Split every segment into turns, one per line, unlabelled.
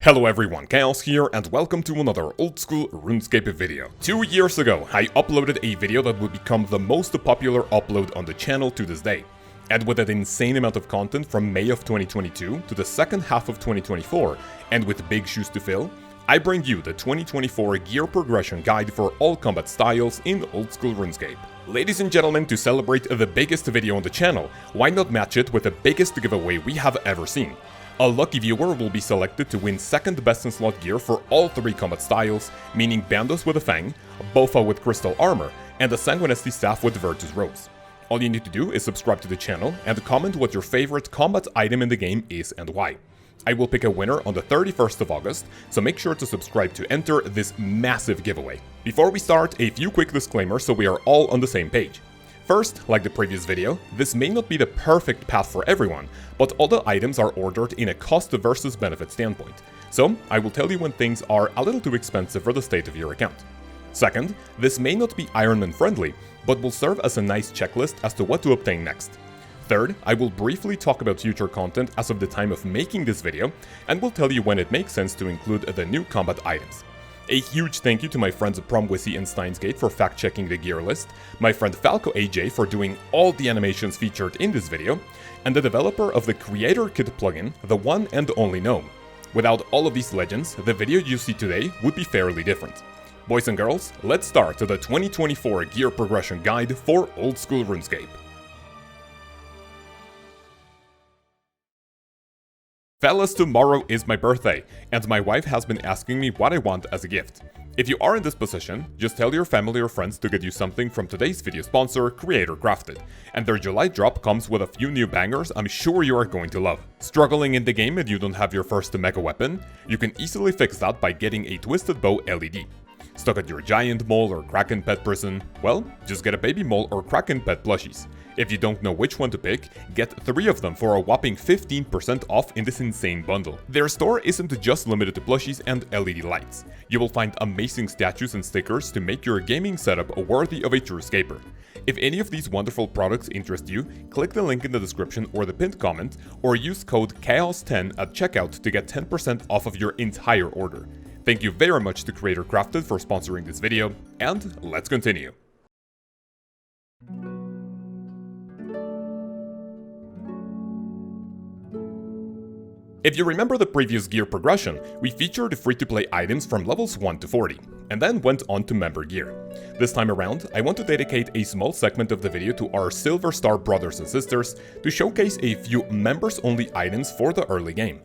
Hello everyone, Chaos here, and welcome to another old school RuneScape video. 2 years ago, I uploaded a video that would become the most popular upload on the channel to this day. And with an insane amount of content from May of 2022 to the second half of 2024, and with big shoes to fill, I bring you the 2024 gear progression guide for all combat styles in old school RuneScape. Ladies and gentlemen, to celebrate the biggest video on the channel, why not match it with the biggest giveaway we have ever seen? A lucky viewer will be selected to win second best in slot gear for all 3 combat styles, meaning Bandos with a Fang, Bofa with Crystal Armor, and the Sanguinesti Staff with Virtus Rose. All you need to do is subscribe to the channel and comment what your favorite combat item in the game is and why. I will pick a winner on the 31st of August, so make sure to subscribe to enter this massive giveaway. Before we start, a few quick disclaimers so we are all on the same page. First, like the previous video, this may not be the perfect path for everyone, but all the items are ordered in a cost versus benefit standpoint, so I will tell you when things are a little too expensive for the state of your account. Second, this may not be Ironman friendly, but will serve as a nice checklist as to what to obtain next. Third, I will briefly talk about future content as of the time of making this video, and will tell you when it makes sense to include the new combat items. A huge thank you to my friends Promwissy and Steinsgate for fact-checking the gear list, my friend Falco AJ for doing all the animations featured in this video, and the developer of the Creator Kit plugin, the one and only Gnome. Without all of these legends, the video you see today would be fairly different. Boys and girls, let's start the 2024 gear progression guide for old school RuneScape. Fellas, tomorrow is my birthday, and my wife has been asking me what I want as a gift. If you are in this position, just tell your family or friends to get you something from today's video sponsor, Creator Crafted, and their July drop comes with a few new bangers I'm sure you are going to love. Struggling in the game and you don't have your first mega weapon? You can easily fix that by getting a Twisted Bow LED. Stuck at your giant mole or kraken pet prison? Well, just get a baby mole or kraken pet plushies. If you don't know which one to pick, get 3 of them for a whopping 15% off in this insane bundle. Their store isn't just limited to plushies and LED lights. You will find amazing statues and stickers to make your gaming setup worthy of a true scaper. If any of these wonderful products interest you, click the link in the description or the pinned comment, or use code CHAOS10 at checkout to get 10% off of your entire order. Thank you very much to Creator Crafted for sponsoring this video, and let's continue. If you remember the previous gear progression, we featured free-to-play items from levels 1 to 40, and then went on to member gear. This time around, I want to dedicate a small segment of the video to our Silver Star brothers and sisters to showcase a few members-only items for the early game.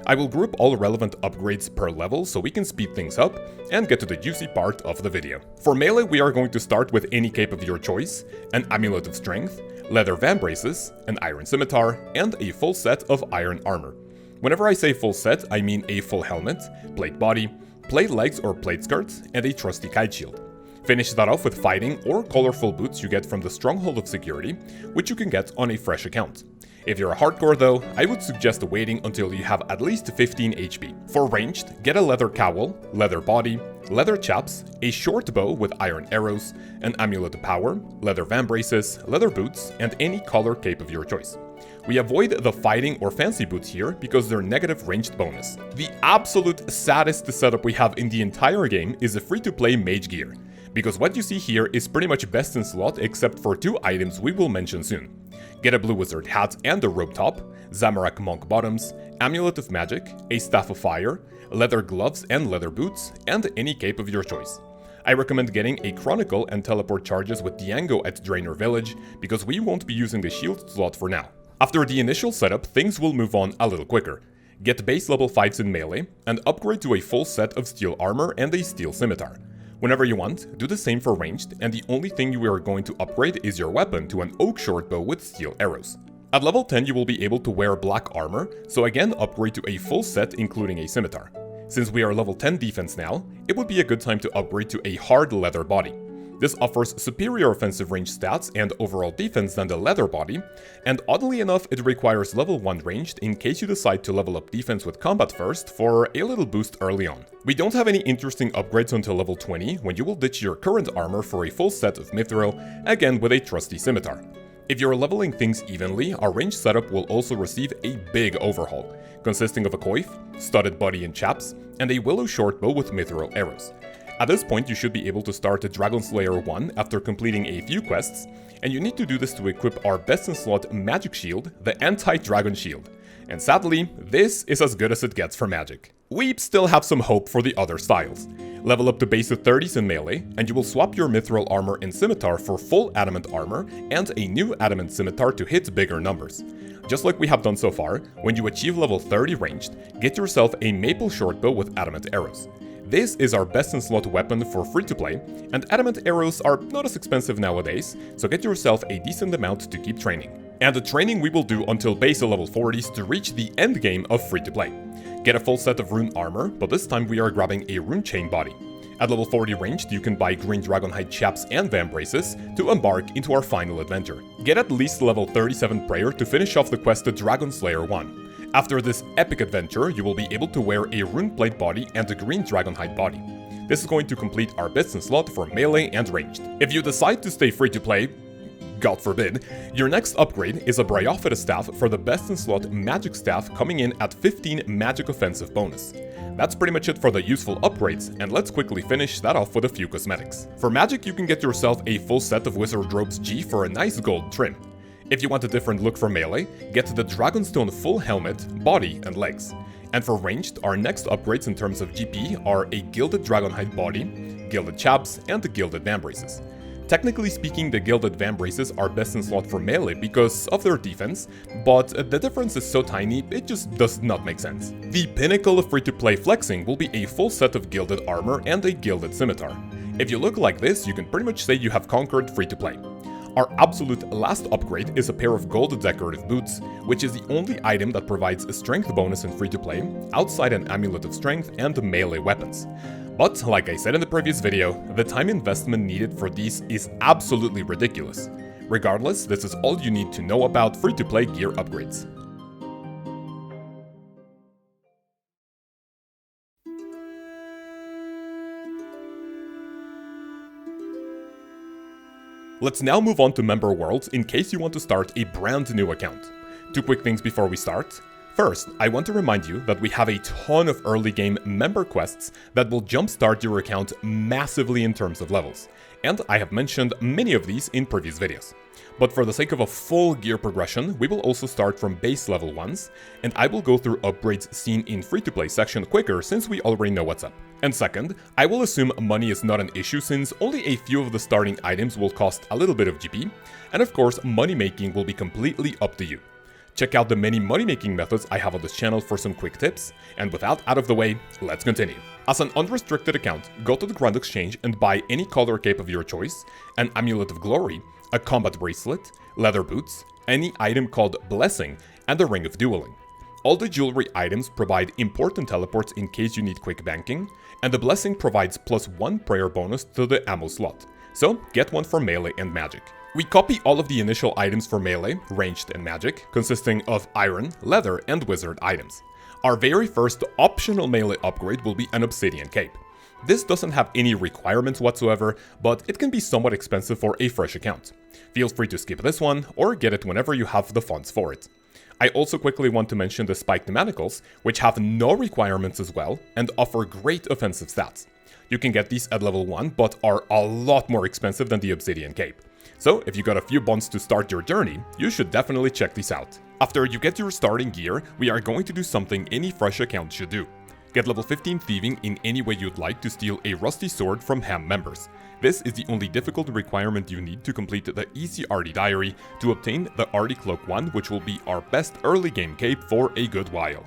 I will group all relevant upgrades per level so we can speed things up and get to the juicy part of the video. For melee, we are going to start with any cape of your choice, an Amulet of Strength, leather vambraces, an iron scimitar, and a full set of iron armor. Whenever I say full set, I mean a full helmet, plate body, plate legs or plate skirts, and a trusty kite shield. Finish that off with fighting or colorful boots you get from the Stronghold of Security, which you can get on a fresh account. If you're a hardcore though, I would suggest waiting until you have at least 15 HP. For ranged, get a leather cowl, leather body, leather chaps, a short bow with iron arrows, an amulet of power, leather vambraces, leather boots, and any color cape of your choice. We avoid the fighting or fancy boots here because they're negative ranged bonus. The absolute saddest setup we have in the entire game is a free-to-play mage gear, because what you see here is pretty much best in slot except for 2 items we will mention soon. Get a blue wizard hat and a robe top, Zamorak monk bottoms, amulet of magic, a staff of fire, leather gloves and leather boots, and any cape of your choice. I recommend getting a chronicle and teleport charges with Diango at Draenor Village, because we won't be using the shield slot for now. After the initial setup, things will move on a little quicker. Get base level 5s in melee, and upgrade to a full set of steel armor and a steel scimitar. Whenever you want, do the same for ranged, and the only thing you are going to upgrade is your weapon to an oak shortbow with steel arrows. At level 10 you will be able to wear black armor, so again upgrade to a full set including a scimitar. Since we are level 10 defense now, it would be a good time to upgrade to a hard leather body. This offers superior offensive range stats and overall defense than the leather body, and oddly enough it requires level 1 ranged in case you decide to level up defense with combat first for a little boost early on. We don't have any interesting upgrades until level 20, when you will ditch your current armor for a full set of mithril, again with a trusty scimitar. If you're leveling things evenly, our range setup will also receive a big overhaul, consisting of a coif, studded body and chaps, and a willow shortbow with mithril arrows. At this point, you should be able to start Dragon Slayer 1 after completing a few quests, and you need to do this to equip our best in slot magic shield, the Anti-Dragon Shield. And sadly, this is as good as it gets for magic. We still have some hope for the other styles. Level up to base of 30s in melee, and you will swap your mithril armor and scimitar for full adamant armor and a new adamant scimitar to hit bigger numbers. Just like we have done so far, when you achieve level 30 ranged, get yourself a maple shortbow with adamant arrows. This is our best in slot weapon for free to play, and adamant arrows are not as expensive nowadays, so get yourself a decent amount to keep training. And the training we will do until base level 40s to reach the end game of free to play. Get a full set of rune armor, but this time we are grabbing a rune chain body. At level 40 ranged, you can buy green dragonhide chaps and vambraces to embark into our final adventure. Get at least level 37 prayer to finish off the quest to Dragon Slayer 1. After this epic adventure, you will be able to wear a rune plate body and a green dragonhide body. This is going to complete our best in slot for melee and ranged. If you decide to stay free to play, God forbid, your next upgrade is a Bryophyta staff for the best in slot magic staff coming in at 15 magic offensive bonus. That's pretty much it for the useful upgrades, and let's quickly finish that off with a few cosmetics. For magic, you can get yourself a full set of Wizard Robes G for a nice gold trim. If you want a different look for melee, get the Dragonstone full helmet, body, and legs. And for ranged, our next upgrades in terms of GP are a Gilded Dragonhide body, Gilded Chaps, and the Gilded Vambraces. Technically speaking, the Gilded Vambraces are best in slot for melee because of their defense, but the difference is so tiny, it just does not make sense. The pinnacle of free-to-play flexing will be a full set of Gilded Armor and a Gilded Scimitar. If you look like this, you can pretty much say you have conquered free-to-play. Our absolute last upgrade is a pair of gold decorative boots, which is the only item that provides a strength bonus in free-to-play, outside an amulet of strength and melee weapons. But, like I said in the previous video, the time investment needed for these is absolutely ridiculous. Regardless, this is all you need to know about free-to-play gear upgrades. Let's now move on to member worlds in case you want to start a brand new account. Two quick things before we start. First, I want to remind you that we have a ton of early game member quests that will jumpstart your account massively in terms of levels, and I have mentioned many of these in previous videos. But for the sake of a full gear progression, we will also start from base level 1s, and I will go through upgrades seen in free-to-play section quicker since we already know what's up. And second, I will assume money is not an issue since only a few of the starting items will cost a little bit of GP, and of course money making will be completely up to you. Check out the many money-making methods I have on this channel for some quick tips, and with that out of the way, let's continue. As an unrestricted account, go to the Grand Exchange and buy any color cape of your choice, an Amulet of Glory, a combat bracelet, leather boots, any item called Blessing, and a Ring of Dueling. All the jewelry items provide important teleports in case you need quick banking, and the Blessing provides +1 prayer bonus to the ammo slot, so get one for melee and magic. We copy all of the initial items for melee, ranged, and magic, consisting of iron, leather, and wizard items. Our very first optional melee upgrade will be an obsidian cape. This doesn't have any requirements whatsoever, but it can be somewhat expensive for a fresh account. Feel free to skip this one, or get it whenever you have the funds for it. I also quickly want to mention the spiked manacles, which have no requirements as well, and offer great offensive stats. You can get these at level 1, but are a lot more expensive than the obsidian cape. So if you got a few bonds to start your journey, you should definitely check these out. After you get your starting gear, we are going to do something any fresh account should do. Get level 15 thieving in any way you'd like to steal a rusty sword from HAM members. This is the only difficult requirement you need to complete the Easy Arty Diary to obtain the Arty Cloak 1, which will be our best early game cape for a good while.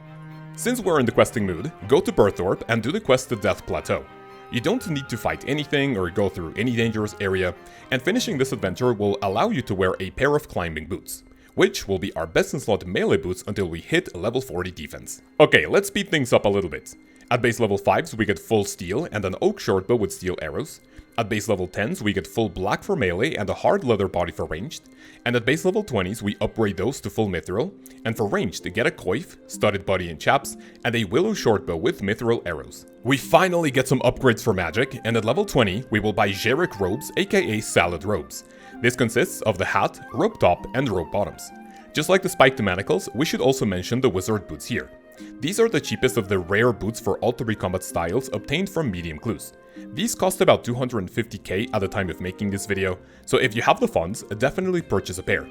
Since we're in the questing mood, go to Berthorpe and do the quest to Death Plateau. You don't need to fight anything or go through any dangerous area, and finishing this adventure will allow you to wear a pair of climbing boots, which will be our best in slot melee boots until we hit level 40 defense. Okay, let's speed things up a little bit. At base level 5s we get full steel and an oak shortbow with steel arrows. At base level 10s we get full black for melee and a hard leather body for ranged. And at base level 20s we upgrade those to full mithril, and for ranged get a coif, studded body and chaps, and a willow shortbow with mithril arrows. We finally get some upgrades for magic, and at level 20 we will buy Jarek robes, aka salad robes. This consists of the hat, rope top, and rope bottoms. Just like the spiked manacles, we should also mention the wizard boots here. These are the cheapest of the rare boots for all 3 combat styles obtained from medium clues. These cost about 250k at the time of making this video, so if you have the funds, definitely purchase a pair.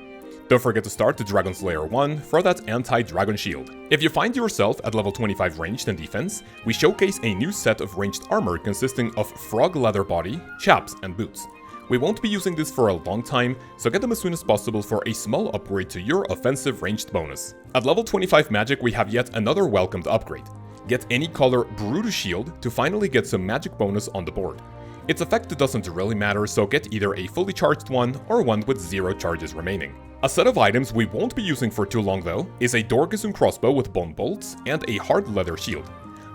Don't forget to start the Dragon Slayer 1 for that anti-dragon shield. If you find yourself at level 25 ranged and defense, we showcase a new set of ranged armor consisting of frog leather body, chaps, and boots. We won't be using this for a long time, so get them as soon as possible for a small upgrade to your offensive ranged bonus. At level 25 magic we have yet another welcomed upgrade. Get any color Brutus Shield to finally get some magic bonus on the board. Its effect doesn't really matter, so get either a fully charged one or one with 0 charges remaining. A set of items we won't be using for too long though is a Dorgesun crossbow with bone bolts and a hard leather shield.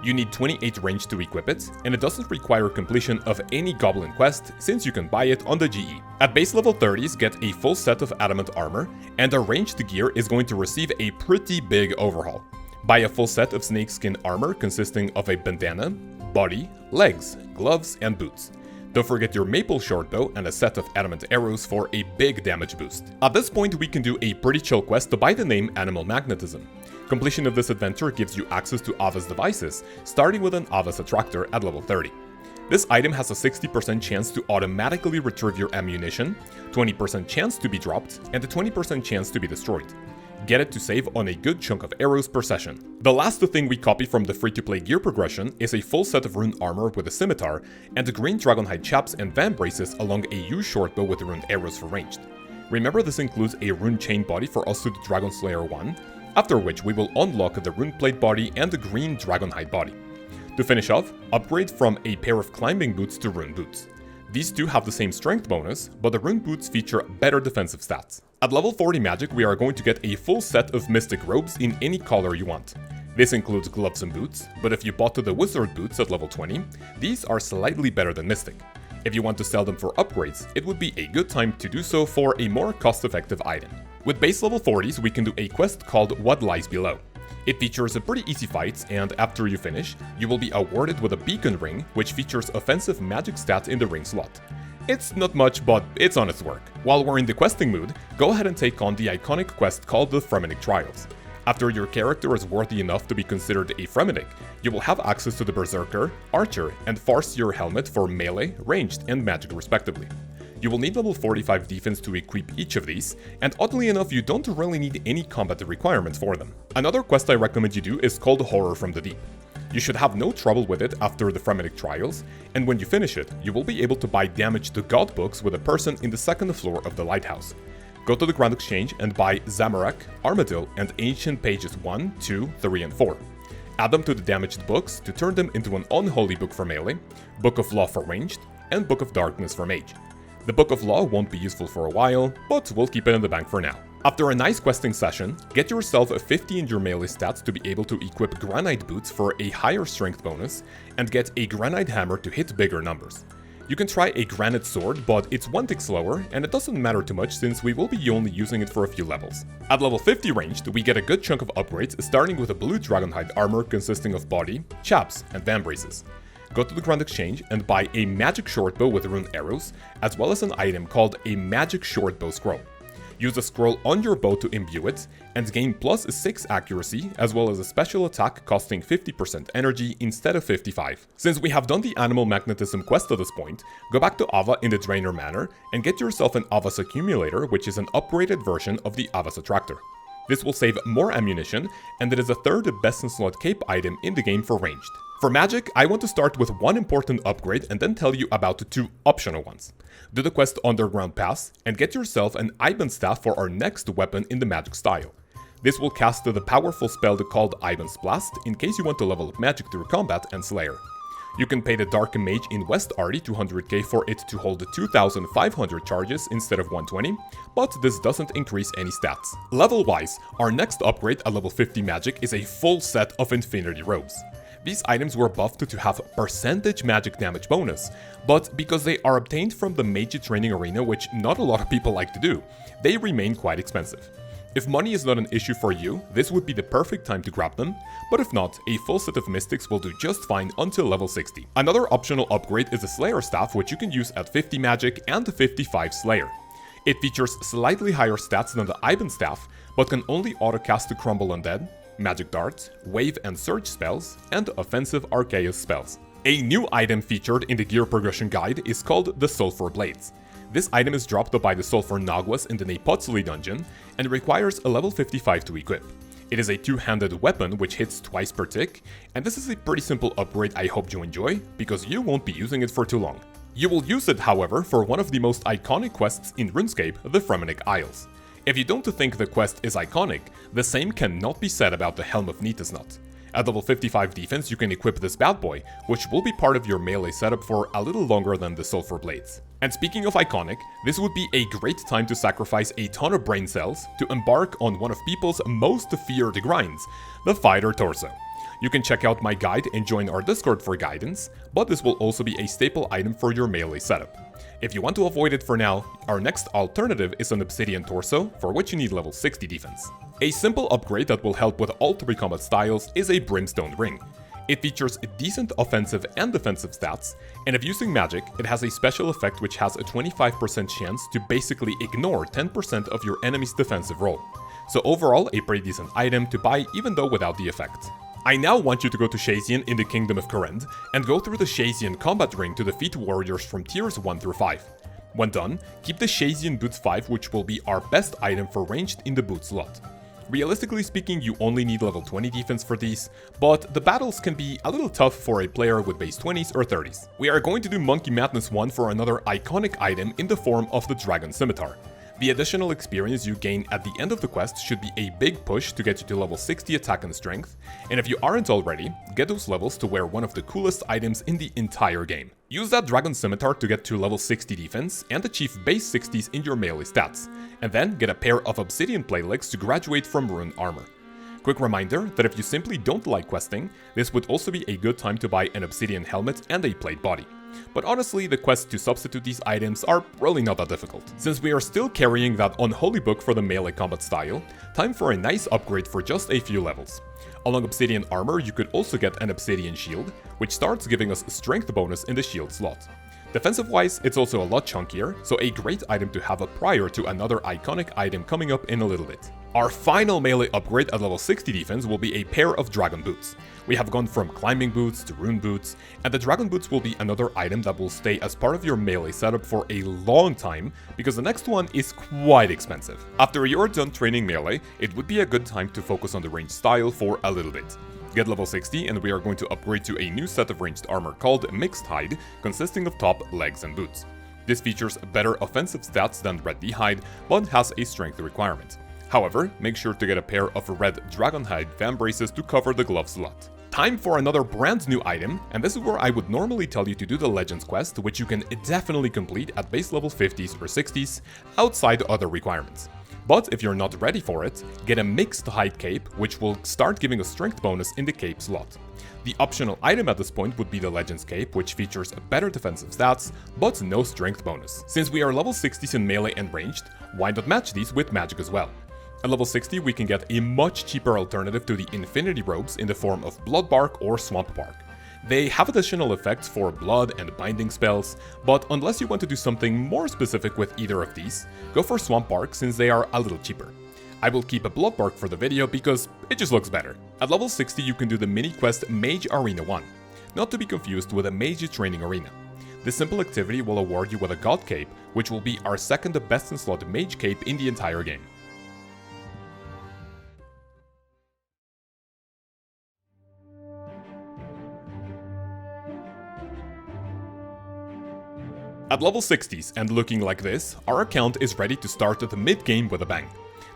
You need 28 range to equip it, and it doesn't require completion of any goblin quest since you can buy it on the GE. At base level 30s, get a full set of adamant armor, and the ranged gear is going to receive a pretty big overhaul. Buy a full set of snakeskin armor consisting of a bandana, body, legs, gloves, and boots. Don't forget your maple shortbow and a set of adamant arrows for a big damage boost. At this point we can do a pretty chill quest by the name Animal Magnetism. Completion of this adventure gives you access to Ava's devices, starting with an Ava's attractor at level 30. This item has a 60% chance to automatically retrieve your ammunition, 20% chance to be dropped, and a 20% chance to be destroyed. Get it to save on a good chunk of arrows per session. The last thing we copy from the free-to-play gear progression is a full set of rune armor with a scimitar, and the green dragonhide chaps and van braces along a U shortbow with rune arrows for ranged. Remember, this includes a rune chain body for us to the Dragon Slayer 1, after which we will unlock the rune plate body and the green dragonhide body. To finish off, upgrade from a pair of climbing boots to rune boots. These two have the same strength bonus, but the rune boots feature better defensive stats. At level 40 magic we are going to get a full set of mystic robes in any color you want. This includes gloves and boots, but if you bought the wizard boots at level 20, these are slightly better than mystic. If you want to sell them for upgrades, it would be a good time to do so for a more cost-effective item. With base level 40s, we can do a quest called What Lies Below. It features a pretty easy fight, and after you finish, you will be awarded with a beacon ring, which features offensive magic stats in the ring slot. It's not much, but it's on its work. While we're in the questing mood, go ahead and take on the iconic quest called the Fremennik Trials. After your character is worthy enough to be considered a Fremennik, you will have access to the Berserker, Archer, and Farseer helmet for melee, ranged, and magic respectively. You will need level 45 defense to equip each of these, and oddly enough you don't really need any combat requirements for them. Another quest I recommend you do is called Horror from the Deep. You should have no trouble with it after the Fremennik Trials, and when you finish it, you will be able to buy damage to god books with a person in the second floor of the lighthouse. Go to the Grand Exchange and buy Zamorak, Armadillo, and Ancient Pages 1, 2, 3, and 4. Add them to the damaged books to turn them into an Unholy Book for melee, Book of Law for ranged, and Book of Darkness for mage. The Book of Law won't be useful for a while, but we'll keep it in the bank for now. After a nice questing session, get yourself a 50 in your melee stats to be able to equip Granite Boots for a higher strength bonus, and get a Granite Hammer to hit bigger numbers. You can try a Granite Sword, but it's 1 tick slower, and it doesn't matter too much since we will be only using it for a few levels. At level 50 ranged, we get a good chunk of upgrades, starting with a blue Dragonhide armor consisting of body, chaps, and van braces. Go to the Grand Exchange and buy a magic shortbow with rune arrows, as well as an item called a magic shortbow scroll. Use the scroll on your bow to imbue it, and gain plus 6 accuracy, as well as a special attack costing 50% energy instead of 55. Since we have done the Animal Magnetism quest at this point, go back to Ava in the Drainer Manor and get yourself an Ava's Accumulator, which is an upgraded version of the Ava's Attractor. This will save more ammunition, and it is the third best in slot cape item in the game for ranged. For magic, I want to start with one important upgrade and then tell you about the 2 optional ones. Do the quest Underground Pass, and get yourself an Iban Staff for our next weapon in the magic style. This will cast the powerful spell called Iban's Blast in case you want to level up magic through combat and Slayer. You can pay the Dark Mage in West Arty 200k for it to hold 2500 charges instead of 120, but this doesn't increase any stats. Level-wise, our next upgrade at level 50 magic is a full set of Infinity Robes. These items were buffed to have percentage magic damage bonus, but because they are obtained from the Mage training arena, which not a lot of people like to do, they remain quite expensive. If money is not an issue for you, this would be the perfect time to grab them, but if not, a full set of Mystics will do just fine until level 60. Another optional upgrade is the Slayer Staff, which you can use at 50 magic and 55 Slayer. It features slightly higher stats than the Ivan Staff, but can only autocast to crumble undead, magic darts, wave and surge spells, and offensive Arceus spells. A new item featured in the gear progression guide is called the Sulfur Blades. This item is dropped by the Sulfur Naguas in the Nepotsuli dungeon and requires a level 55 to equip. It is a two-handed weapon which hits twice per tick, and this is a pretty simple upgrade I hope you enjoy, because you won't be using it for too long. You will use it, however, for one of the most iconic quests in RuneScape, the Fremennik Isles. If you don't think the quest is iconic, the same cannot be said about the Helm of Nitisnut. At level 55 defense you can equip this bad boy, which will be part of your melee setup for a little longer than the Sulfur Blades. And speaking of iconic, this would be a great time to sacrifice a ton of brain cells to embark on one of people's most feared grinds, the Fighter Torso. You can check out my guide and join our Discord for guidance, but this will also be a staple item for your melee setup. If you want to avoid it for now, our next alternative is an Obsidian Torso, for which you need level 60 defense. A simple upgrade that will help with all 3 combat styles is a Brimstone Ring. It features decent offensive and defensive stats, and if using magic, it has a special effect which has a 25% chance to basically ignore 10% of your enemy's defensive roll. So overall, a pretty decent item to buy even though without the effect. I now want you to go to Shazian in the Kingdom of Kourend and go through the Shazian combat ring to defeat warriors from tiers 1 through 5. When done, keep the Shazian Boots 5, which will be our best item for ranged in the boot slot. Realistically speaking, you only need level 20 defense for these, but the battles can be a little tough for a player with base 20s or 30s. We are going to do Monkey Madness 1 for another iconic item in the form of the Dragon Scimitar. The additional experience you gain at the end of the quest should be a big push to get you to level 60 attack and strength, and if you aren't already, get those levels to wear one of the coolest items in the entire game. Use that Dragon Scimitar to get to level 60 defense and achieve base 60s in your melee stats, and then get a pair of Obsidian Plate Legs to graduate from Rune Armor. Quick reminder that if you simply don't like questing, this would also be a good time to buy an Obsidian Helmet and a Plate Body. But honestly, the quests to substitute these items are really not that difficult. Since we are still carrying that unholy book for the melee combat style, time for a nice upgrade for just a few levels. Along Obsidian Armor, you could also get an Obsidian Shield, which starts giving us strength bonus in the shield slot. Defensive-wise, it's also a lot chunkier, so a great item to have up prior to another iconic item coming up in a little bit. Our final melee upgrade at level 60 defense will be a pair of Dragon Boots. We have gone from climbing boots to rune boots, and the Dragon Boots will be another item that will stay as part of your melee setup for a long time, because the next one is quite expensive. After you're done training melee, it would be a good time to focus on the ranged style for a little bit. Get level 60 and we are going to upgrade to a new set of ranged armor called Mixed Hide, consisting of top, legs and boots. This features better offensive stats than Red D-Hide, but has a strength requirement. However, make sure to get a pair of red Dragonhide Van Braces to cover the glove slot. Time for another brand new item, and this is where I would normally tell you to do the Legends quest, which you can definitely complete at base level 50s or 60s, outside other requirements. But if you're not ready for it, get a Mixed Hide Cape, which will start giving a strength bonus in the cape slot. The optional item at this point would be the Legends Cape, which features better defensive stats, but no strength bonus. Since we are level 60s in melee and ranged, why not match these with magic as well? At level 60 we can get a much cheaper alternative to the Infinity Robes in the form of Blood Bark or Swamp Bark. They have additional effects for blood and binding spells, but unless you want to do something more specific with either of these, go for Swamp Bark since they are a little cheaper. I will keep a Blood Bark for the video because it just looks better. At level 60 you can do the mini quest Mage Arena 1, not to be confused with a Mage Training Arena. This simple activity will award you with a God Cape, which will be our second best in slot Mage Cape in the entire game. At level 60s and looking like this, our account is ready to start the mid-game with a bang.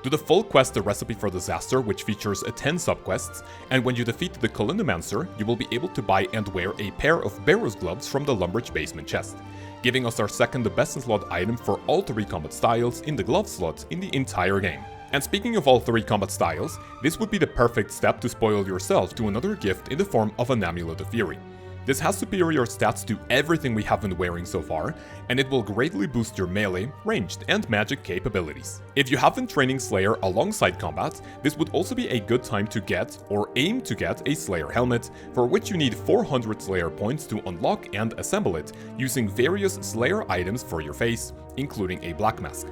Do the full quest The Recipe for Disaster, which features 10 subquests, and when you defeat the Colinomancer, you will be able to buy and wear a pair of Barrow's Gloves from the Lumbridge basement chest, giving us our second best in slot item for all 3 combat styles in the glove slot in the entire game. And speaking of all 3 combat styles, this would be the perfect step to spoil yourself to another gift in the form of an Amulet of Fury. This has superior stats to everything we have been wearing so far, and it will greatly boost your melee, ranged, and magic capabilities. If you have been training Slayer alongside combat, this would also be a good time to get, or aim to get, a Slayer helmet, for which you need 400 Slayer points to unlock and assemble it, using various Slayer items for your face, including a Black Mask.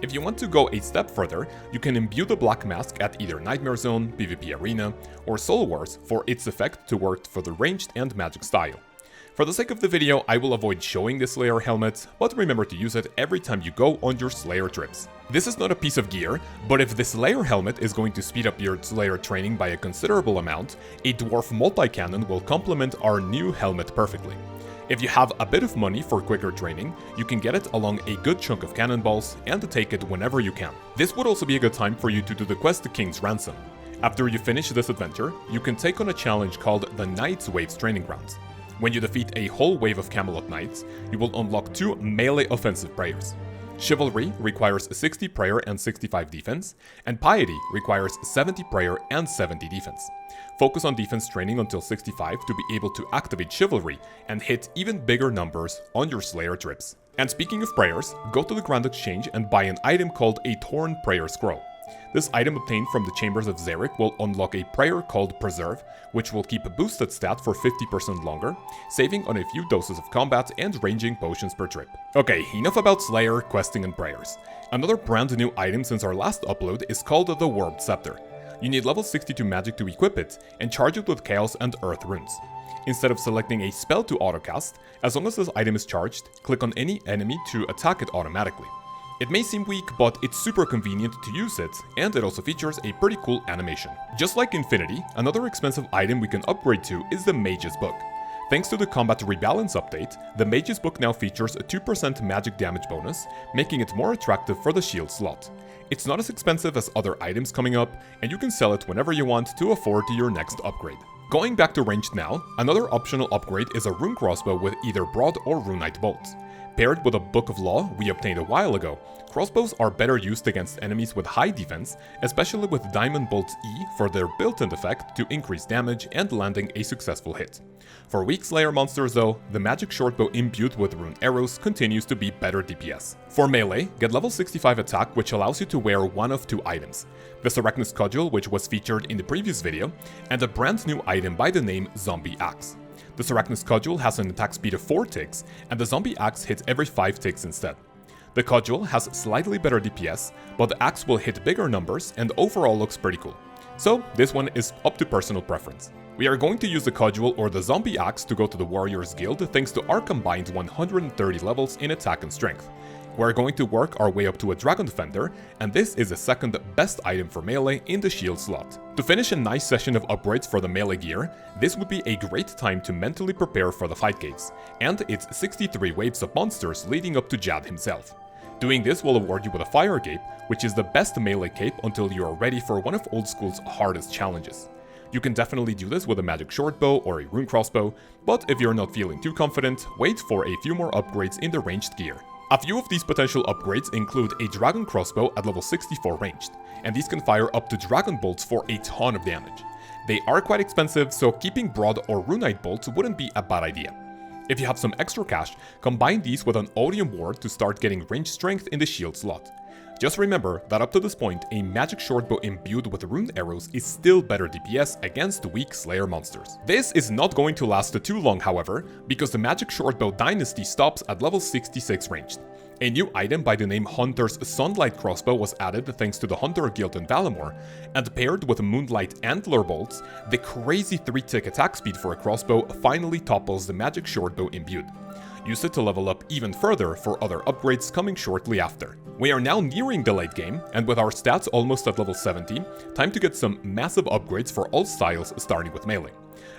If you want to go a step further, you can imbue the Black Mask at either Nightmare Zone, PvP Arena, or Soul Wars for its effect to work for the ranged and magic style. For the sake of the video, I will avoid showing the Slayer helmet, but remember to use it every time you go on your Slayer trips. This is not a piece of gear, but if the Slayer helmet is going to speed up your Slayer training by a considerable amount, a Dwarf multi-cannon will complement our new helmet perfectly. If you have a bit of money for quicker training, you can get it along a good chunk of cannonballs and take it whenever you can. This would also be a good time for you to do the quest to King's Ransom. After you finish this adventure, you can take on a challenge called the Knights Waves Training Grounds. When you defeat a whole wave of Camelot Knights, you will unlock 2 melee offensive prayers. Chivalry requires 60 prayer and 65 defense, and Piety requires 70 prayer and 70 defense. Focus on defense training until 65 to be able to activate Chivalry and hit even bigger numbers on your Slayer trips. And speaking of prayers, go to the Grand Exchange and buy an item called a Torn Prayer Scroll. This item obtained from the Chambers of Xeric will unlock a prayer called Preserve, which will keep a boosted stat for 50% longer, saving on a few doses of combat and ranging potions per trip. Okay, enough about Slayer, questing and prayers. Another brand new item since our last upload is called the Warped Scepter. You need level 62 magic to equip it, and charge it with Chaos and Earth runes. Instead of selecting a spell to autocast, as long as this item is charged, click on any enemy to attack it automatically. It may seem weak, but it's super convenient to use it, and it also features a pretty cool animation. Just like Infinity, another expensive item we can upgrade to is the Mage's Book. Thanks to the Combat Rebalance update, the Mage's Book now features a 2% magic damage bonus, making it more attractive for the shield slot. It's not as expensive as other items coming up, and you can sell it whenever you want to afford your next upgrade. Going back to ranged now, another optional upgrade is a rune crossbow with either broad or runite bolts. Paired with a Book of Law we obtained a while ago, crossbows are better used against enemies with high defense, especially with Diamond Bolt's E for their built-in effect to increase damage and landing a successful hit. For weak Slayer monsters though, the magic shortbow imbued with rune arrows continues to be better DPS. For melee, get level 65 attack which allows you to wear one of 2 items. The Sarachnis Cudgel which was featured in the previous video, and a brand new item by the name Zombie Axe. The Sarachnis Cudgel has an attack speed of 4 ticks, and the Zombie Axe hits every 5 ticks instead. The Cudgel has slightly better DPS, but the axe will hit bigger numbers and overall looks pretty cool. So this one is up to personal preference. We are going to use the Cudgel or the Zombie Axe to go to the Warriors Guild thanks to our combined 130 levels in attack and strength. We're going to work our way up to a Dragon Defender, and this is the second best item for melee in the shield slot. To finish a nice session of upgrades for the melee gear, this would be a great time to mentally prepare for the fight caves, and its 63 waves of monsters leading up to Jad himself. Doing this will award you with a Fire Cape, which is the best melee cape until you are ready for one of old school's hardest challenges. You can definitely do this with a magic shortbow or a rune crossbow, but if you're not feeling too confident, wait for a few more upgrades in the ranged gear. A few of these potential upgrades include a Dragon Crossbow at level 64 ranged, and these can fire up to Dragon Bolts for a ton of damage. They are quite expensive, so keeping Broad or Runite Bolts wouldn't be a bad idea. If you have some extra cash, combine these with an Odium Ward to start getting range strength in the shield slot. Just remember that up to this point, a magic shortbow imbued with rune arrows is still better DPS against weak Slayer monsters. This is not going to last too long, however, because the magic shortbow dynasty stops at level 66 ranged. A new item by the name Hunter's Sunlight Crossbow was added thanks to the Hunter Guild in Valimor, and paired with Moonlight Antler Bolts, the crazy 3-tick attack speed for a crossbow finally topples the magic shortbow imbued. Use it to level up even further for other upgrades coming shortly after. We are now nearing the late game, and with our stats almost at level 70, time to get some massive upgrades for all styles starting with melee.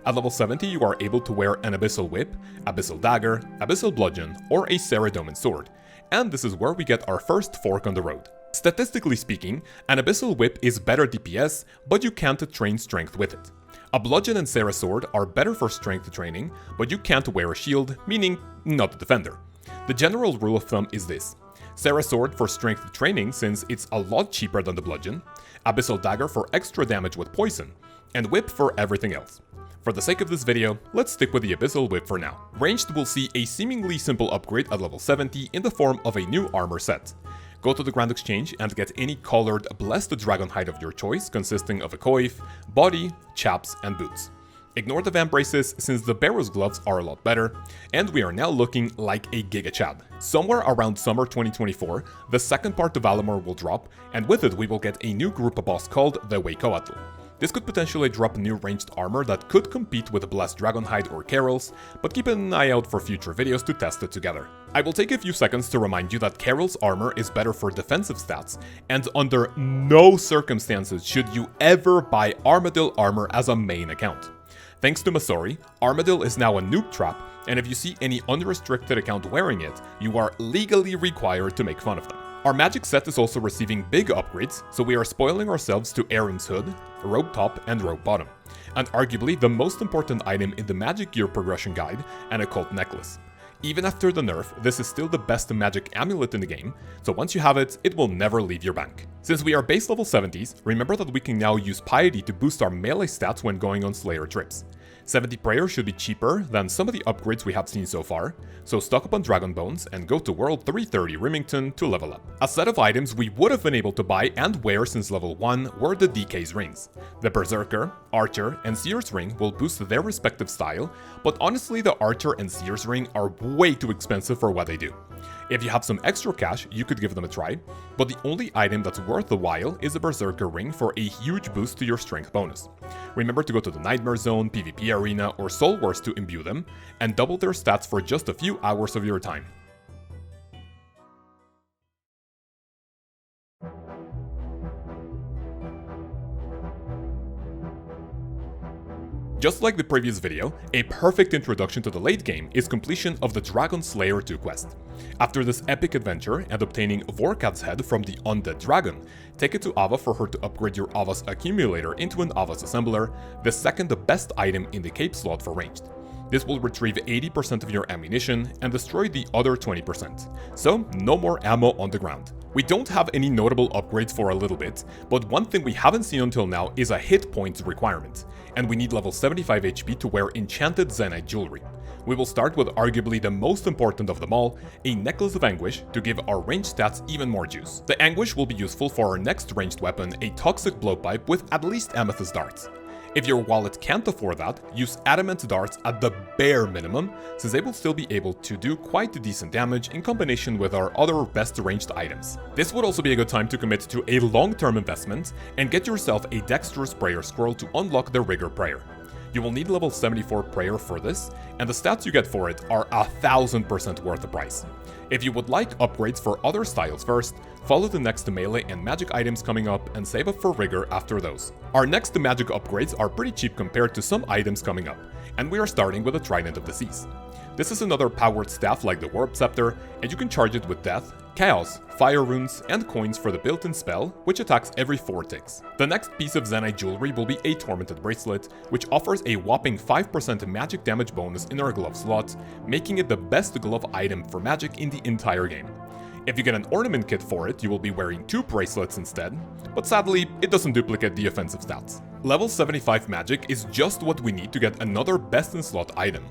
At level 70 you are able to wear an Abyssal Whip, Abyssal Dagger, Abyssal Bludgeon, or a Saradomin Sword, and this is where we get our first fork on the road. Statistically speaking, an Abyssal Whip is better DPS, but you can't train strength with it. A Bludgeon and Sarah Sword are better for strength training, but you can't wear a shield, meaning not a defender. The general rule of thumb is this: Sarah Sword for strength training since it's a lot cheaper than the Bludgeon, Abyssal Dagger for extra damage with poison, and Whip for everything else. For the sake of this video, let's stick with the Abyssal Whip for now. Ranged will see a seemingly simple upgrade at level 70 in the form of a new armor set. Go to the Grand Exchange and get any colored Blessed Dragon hide of your choice consisting of a coif, body, chaps, and boots. Ignore the Van braces since the Barrow's gloves are a lot better, and we are now looking like a Giga Chad. Somewhere around summer 2024, the second part of Valimor will drop, and with it we will get a new group boss called the Wacoatl. This could potentially drop new ranged armor that could compete with Blessed Dragonhide or Carol's, but keep an eye out for future videos to test it together. I will take a few seconds to remind you that Carol's armor is better for defensive stats, and under no circumstances should you ever buy Armadil armor as a main account. Thanks to Masori, Armadil is now a noob trap, and if you see any unrestricted account wearing it, you are legally required to make fun of them. Our magic set is also receiving big upgrades, so we are spoiling ourselves to Aaron's hood, robe top, and robe bottom, and arguably the most important item in the magic gear progression guide, an occult necklace. Even after the nerf, this is still the best magic amulet in the game, so once you have it, it will never leave your bank. Since we are base level 70s, remember that we can now use Piety to boost our melee stats when going on Slayer trips. 70 prayer should be cheaper than some of the upgrades we have seen so far, so stock up on Dragon Bones and go to World 330 Remington to level up. A set of items we would have been able to buy and wear since level 1 were the DK's rings. The Berserker, Archer, and Seer's ring will boost their respective style, but honestly the Archer and Seer's ring are way too expensive for what they do. If you have some extra cash, you could give them a try, but the only item that's worth the while is the Berserker ring for a huge boost to your strength bonus. Remember to go to the Nightmare Zone, PvP Arena, or Soul Wars to imbue them, and double their stats for just a few hours of your time. Just like the previous video, a perfect introduction to the late game is completion of the Dragon Slayer 2 quest. After this epic adventure and obtaining Vorkat's head from the Undead Dragon, take it to Ava for her to upgrade your Ava's accumulator into an Ava's assembler, the second best item in the cape slot for ranged. This will retrieve 80% of your ammunition and destroy the other 20%, so no more ammo on the ground. We don't have any notable upgrades for a little bit, but one thing we haven't seen until now is a hit points requirement, and we need level 75 HP to wear enchanted Zenyte jewelry. We will start with arguably the most important of them all, a Necklace of Anguish, to give our ranged stats even more juice. The Anguish will be useful for our next ranged weapon, a Toxic Blowpipe with at least Amethyst darts. If your wallet can't afford that, use Adamant darts at the bare minimum, since they will still be able to do quite decent damage in combination with our other best ranged items. This would also be a good time to commit to a long-term investment and get yourself a Dexterous Prayer scroll to unlock the Rigor Prayer. You will need level 74 prayer for this, and the stats you get for it are 1000% worth the price. If you would like upgrades for other styles first, follow the next melee and magic items coming up and save up for rigor after those. Our next magic upgrades are pretty cheap compared to some items coming up, and we are starting with a Trident of the Seas. This is another powered staff like the Warp Scepter, and you can charge it with Death, Chaos, Fire Runes, and coins for the built-in spell, which attacks every 4 ticks. The next piece of Zenyte jewelry will be a Tormented Bracelet, which offers a whopping 5% magic damage bonus in our glove slot, making it the best glove item for magic in the entire game. If you get an ornament kit for it, you will be wearing 2 bracelets instead, but sadly, it doesn't duplicate the offensive stats. Level 75 magic is just what we need to get another best-in-slot item.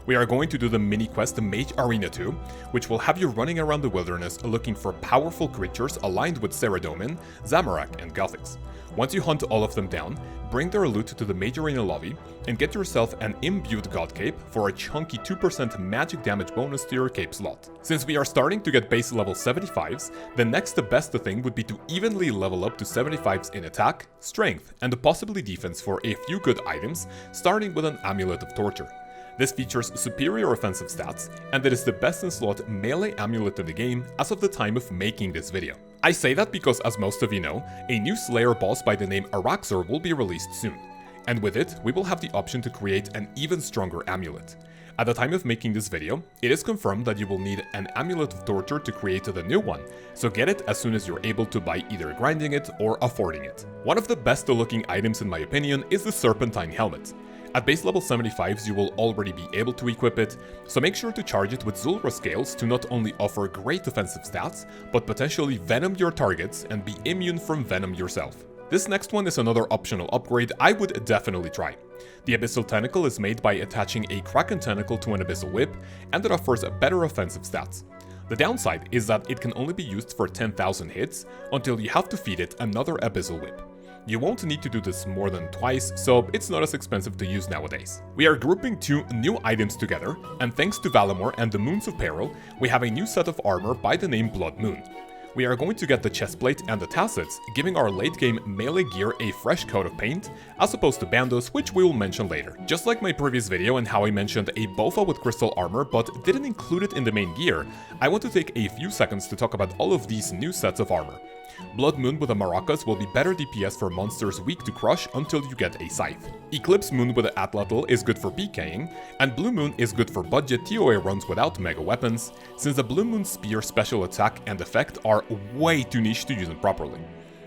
We are going to do the mini-quest Mage Arena 2, which will have you running around the wilderness looking for powerful creatures aligned with Saradomin, Zamorak, and Gothics. Once you hunt all of them down, bring their loot to the Mage Arena lobby, and get yourself an imbued God Cape for a chunky 2% magic damage bonus to your cape slot. Since we are starting to get base level 75s, the next best thing would be to evenly level up to 75s in attack, strength, and possibly defense for a few good items, starting with an Amulet of Torture. This features superior offensive stats, and it is the best in slot melee amulet in the game as of the time of making this video. I say that because, as most of you know, a new Slayer boss by the name Araxor will be released soon, and with it, we will have the option to create an even stronger amulet. At the time of making this video, it is confirmed that you will need an Amulet of Torture to create the new one, so get it as soon as you're able to by either grinding it or affording it. One of the best looking items in my opinion is the Serpentine Helmet. At base level 75s you will already be able to equip it, so make sure to charge it with Zulrah scales to not only offer great offensive stats, but potentially venom your targets and be immune from venom yourself. This next one is another optional upgrade I would definitely try. The Abyssal Tentacle is made by attaching a Kraken Tentacle to an Abyssal Whip, and it offers better offensive stats. The downside is that it can only be used for 10,000 hits until you have to feed it another Abyssal Whip. You won't need to do this more than twice, so it's not as expensive to use nowadays. We are grouping 2 new items together, and thanks to Valimor and the Moons of Peril, we have a new set of armor by the name Blood Moon. We are going to get the chestplate and the tassets, giving our late game melee gear a fresh coat of paint, as opposed to bandos, which we will mention later. Just like my previous video and how I mentioned a bofa with crystal armor but didn't include it in the main gear, I want to take a few seconds to talk about all of these new sets of armor. Blood Moon with the maracas will be better DPS for monsters weak to crush until you get a scythe. Eclipse Moon with the Atlatl is good for PKing, and Blue Moon is good for budget TOA runs without mega weapons, since the Blue Moon Spear special attack and effect are way too niche to use them properly.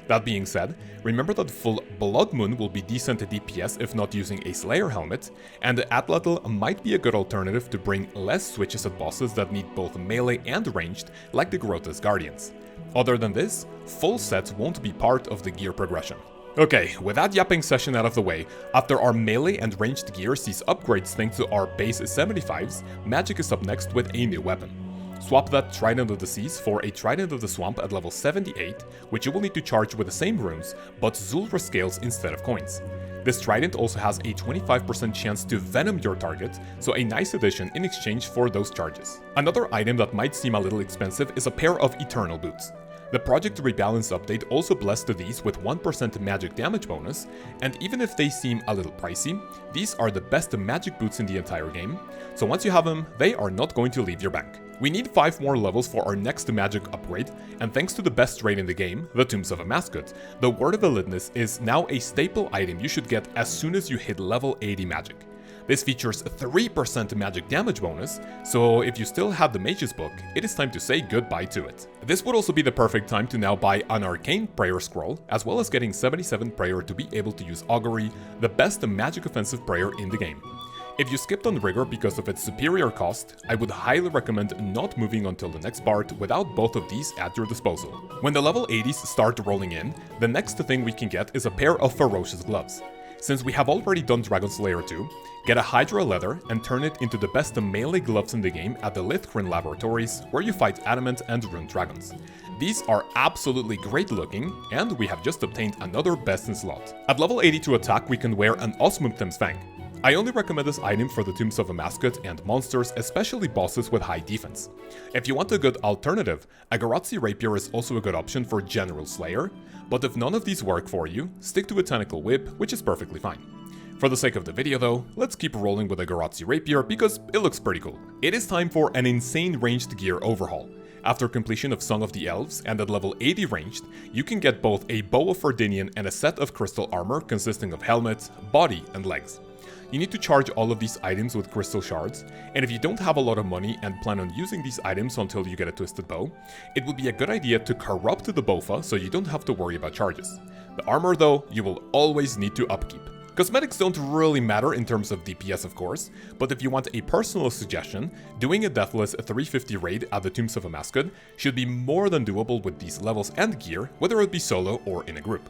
That being said, remember that full Blood Moon will be decent at DPS if not using a Slayer helmet, and the Atlatl might be a good alternative to bring less switches at bosses that need both melee and ranged, like the Grotesque Guardians. Other than this, full sets won't be part of the gear progression. Okay, with that yapping session out of the way, after our melee and ranged gear sees upgrades thanks to our base 75s, Magic is up next with a new weapon. Swap that Trident of the Seas for a Trident of the Swamp at level 78, which you will need to charge with the same runes, but Zulrah scales instead of coins. This Trident also has a 25% chance to venom your target, so a nice addition in exchange for those charges. Another item that might seem a little expensive is a pair of Eternal Boots. The Project Rebalance update also blessed these with 1% magic damage bonus, and even if they seem a little pricey, these are the best magic boots in the entire game, so once you have them, they are not going to leave your bank. We need 5 more levels for our next magic upgrade, and thanks to the best raid in the game, the Tombs of a Mascot, the Word of Elidness is now a staple item you should get as soon as you hit level 80 magic. This features 3% magic damage bonus, so if you still have the Mage's book, it is time to say goodbye to it. This would also be the perfect time to now buy an Arcane Prayer Scroll, as well as getting 77 Prayer to be able to use Augury, the best magic offensive prayer in the game. If you skipped on Rigor because of its superior cost, I would highly recommend not moving until the next part without both of these at your disposal. When the level 80s start rolling in, the next thing we can get is a pair of Ferocious Gloves. Since we have already done Dragon Slayer 2, get a Hydra Leather and turn it into the best melee gloves in the game at the Lithgren Laboratories, where you fight Adamant and Rune Dragons. These are absolutely great looking, and we have just obtained another best in slot. At level 82 attack we can wear an Osmundthem's Fang. I only recommend this item for the Tombs of a Mascot and monsters, especially bosses with high defense. If you want a good alternative, a Garazzi Rapier is also a good option for General Slayer, but if none of these work for you, stick to a Tentacle Whip, which is perfectly fine. For the sake of the video though, let's keep rolling with a Garazzi Rapier because it looks pretty cool. It is time for an insane ranged gear overhaul. After completion of Song of the Elves and at level 80 ranged, you can get both a Bow of Ferdinian and a set of crystal armor consisting of helmet, body, and legs. You need to charge all of these items with crystal shards, and if you don't have a lot of money and plan on using these items until you get a twisted bow, it would be a good idea to corrupt the bofa so you don't have to worry about charges. The armor though, you will always need to upkeep. Cosmetics don't really matter in terms of DPS of course, but if you want a personal suggestion, doing a Deathless 350 raid at the Tombs of a Mascot should be more than doable with these levels and gear, whether it be solo or in a group.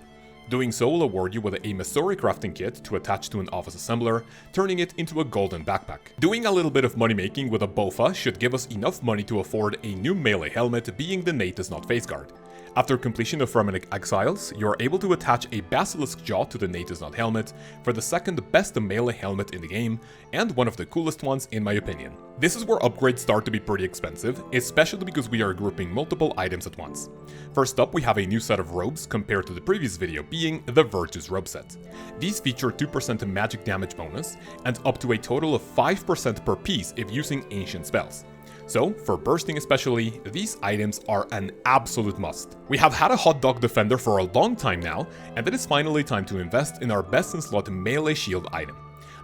Doing so will award you with a Masori crafting kit to attach to an office assembler, turning it into a golden backpack. Doing a little bit of money making with a bofa should give us enough money to afford a new melee helmet, being the Nate Does Not Face Guard. After completion of Remnant Exiles, you are able to attach a Basilisk Jaw to the Nate Does Not helmet for the second best melee helmet in the game, and one of the coolest ones in my opinion. This is where upgrades start to be pretty expensive, especially because we are grouping multiple items at once. First up, we have a new set of robes compared to the previous video, being the Virtues robe set. These feature 2% magic damage bonus, and up to a total of 5% per piece if using ancient spells. So, for bursting especially, these items are an absolute must. We have had a Hot Dog Defender for a long time now, and it is finally time to invest in our best in slot melee shield item.